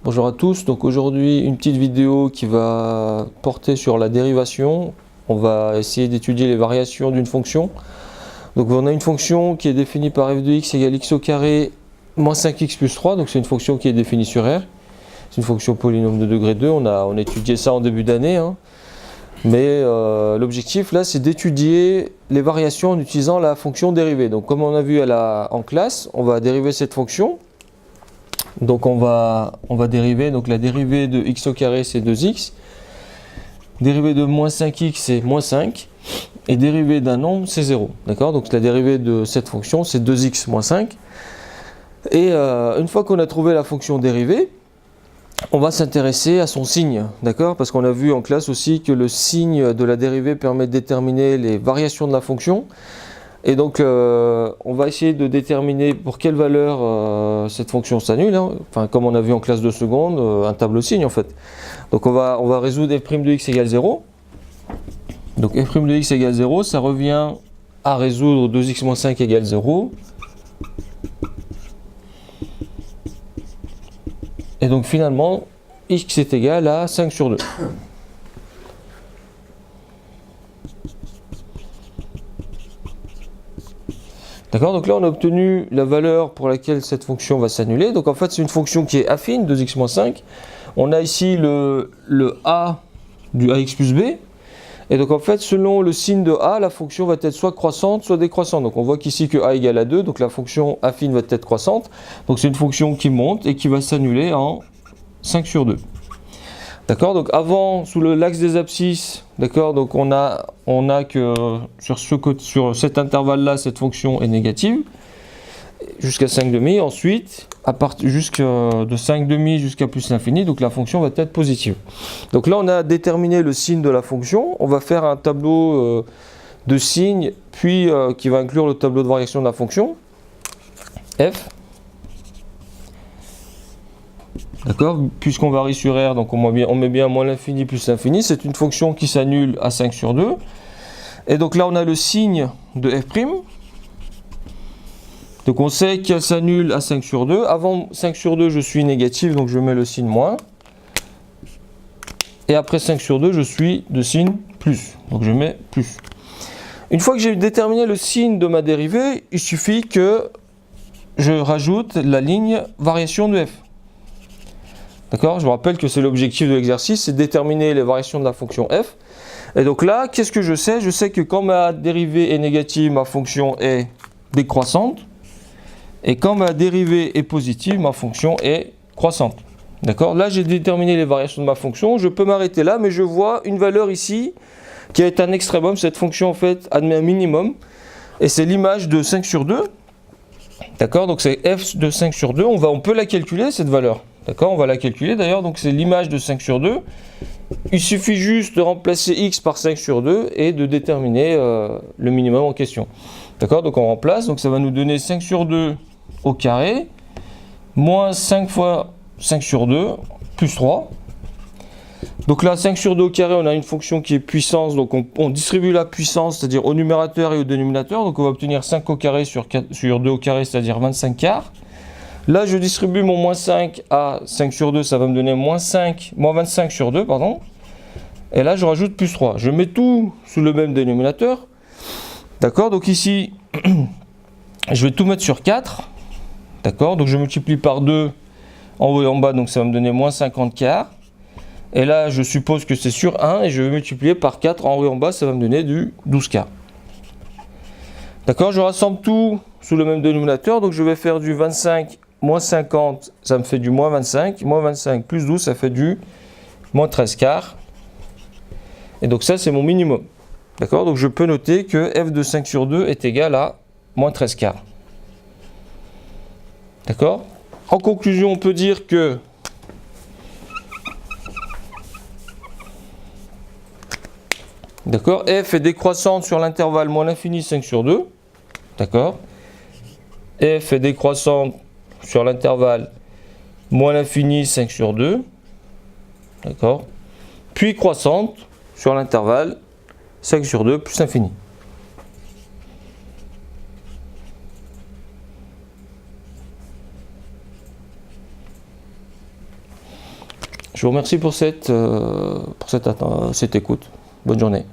Bonjour à tous, donc aujourd'hui une petite vidéo qui va porter sur la dérivation. On va essayer d'étudier les variations d'une fonction. Donc on a une fonction qui est définie par f de x égale x au carré moins 5x plus 3, donc c'est une fonction qui est définie sur R. C'est une fonction polynôme de degré 2, on a étudié ça en début d'année. Mais l'objectif là c'est d'étudier les variations en utilisant la fonction dérivée. Donc comme on a vu en classe, on va dériver cette fonction. Donc on va dériver, donc la dérivée de x au carré c'est 2x, dérivée de moins 5x c'est moins 5, et dérivée d'un nombre c'est 0. D'accord? Donc la dérivée de cette fonction c'est 2x moins 5. Et une fois qu'on a trouvé la fonction dérivée, on va s'intéresser à son signe, d'accord? Parce qu'on a vu en classe aussi que le signe de la dérivée permet de déterminer les variations de la fonction. Et donc on va essayer de déterminer pour quelle valeur cette fonction s'annule, enfin comme on a vu en classe de seconde, un tableau signe en fait. Donc on va résoudre f' de x égale 0. Donc f' de x égale 0, ça revient à résoudre 2x moins 5 égale 0. Et donc finalement, x est égal à 5 sur 2. D'accord, donc là on a obtenu la valeur pour laquelle cette fonction va s'annuler. Donc en fait c'est une fonction qui est affine, 2x moins 5. On a ici le a du ax plus b. Et donc en fait selon le signe de a, la fonction va être soit croissante, soit décroissante. Donc on voit qu'ici que a égale à 2, donc la fonction affine va être croissante. Donc c'est une fonction qui monte et qui va s'annuler en 5 sur 2. D'accord, donc avant, sous l'axe des abscisses, d'accord, donc on a que sur cet intervalle-là, cette fonction est négative, jusqu'à 5 demi. Ensuite, de 5 demi jusqu'à plus l'infini, donc la fonction va être positive. Donc là, on a déterminé le signe de la fonction. On va faire un tableau de signes, puis qui va inclure le tableau de variation de la fonction, f. D'accord, puisqu'on varie sur R, donc on met bien moins l'infini plus l'infini, c'est une fonction qui s'annule à 5 sur 2. Et donc là on a le signe de f'. Donc on sait qu'elle s'annule à 5 sur 2. Avant 5 sur 2 je suis négatif, donc je mets le signe moins. Et après 5 sur 2 je suis de signe plus, donc je mets plus. Une fois que j'ai déterminé le signe de ma dérivée, il suffit que je rajoute la ligne variation de f. D'accord, je vous rappelle que c'est l'objectif de l'exercice, c'est de déterminer les variations de la fonction f. Et donc là, qu'est-ce que je sais? Je sais que quand ma dérivée est négative, ma fonction est décroissante. Et quand ma dérivée est positive, ma fonction est croissante. D'accord, là j'ai déterminé les variations de ma fonction. Je peux m'arrêter là, mais je vois une valeur ici qui est un extrémum. Cette fonction en fait admet un minimum. Et c'est l'image de 5 sur 2. D'accord, donc c'est f de 5 sur 2. On peut la calculer cette valeur. D'accord, on va la calculer d'ailleurs, donc c'est l'image de 5 sur 2. Il suffit juste de remplacer x par 5 sur 2 et de déterminer le minimum en question. D'accord, donc on remplace, donc ça va nous donner 5 sur 2 au carré, moins 5 fois 5 sur 2, plus 3. Donc là, 5 sur 2 au carré, on a une fonction qui est puissance, donc on distribue la puissance, c'est-à-dire au numérateur et au dénominateur. Donc on va obtenir 5 au carré sur 2 au carré, c'est-à-dire 25 quarts. Là, je distribue mon moins 5 à 5 sur 2, ça va me donner moins 25 sur 2, pardon. Et là, je rajoute plus 3. Je mets tout sous le même dénominateur. D'accord, donc ici, je vais tout mettre sur 4. D'accord, donc je multiplie par 2 en haut et en bas, donc ça va me donner moins 50 quarts. Et là, je suppose que c'est sur 1, et je vais multiplier par 4 en haut et en bas, ça va me donner du 12 quarts. D'accord, je rassemble tout sous le même dénominateur, donc je vais faire du 25 moins 50, ça me fait du moins 25. Moins 25 plus 12, ça fait du moins 13 quarts. Et donc ça, c'est mon minimum. D'accord, donc je peux noter que f de 5 sur 2 est égal à moins 13 quarts. D'accord. En conclusion, on peut dire que d'accord, f est décroissante sur l'intervalle moins l'infini 5 sur 2. D'accord. F est décroissante sur l'intervalle moins l'infini 5 sur 2. D'accord. Puis croissante sur l'intervalle 5 sur 2 plus l'infini. Je vous remercie pour cette écoute. Bonne journée.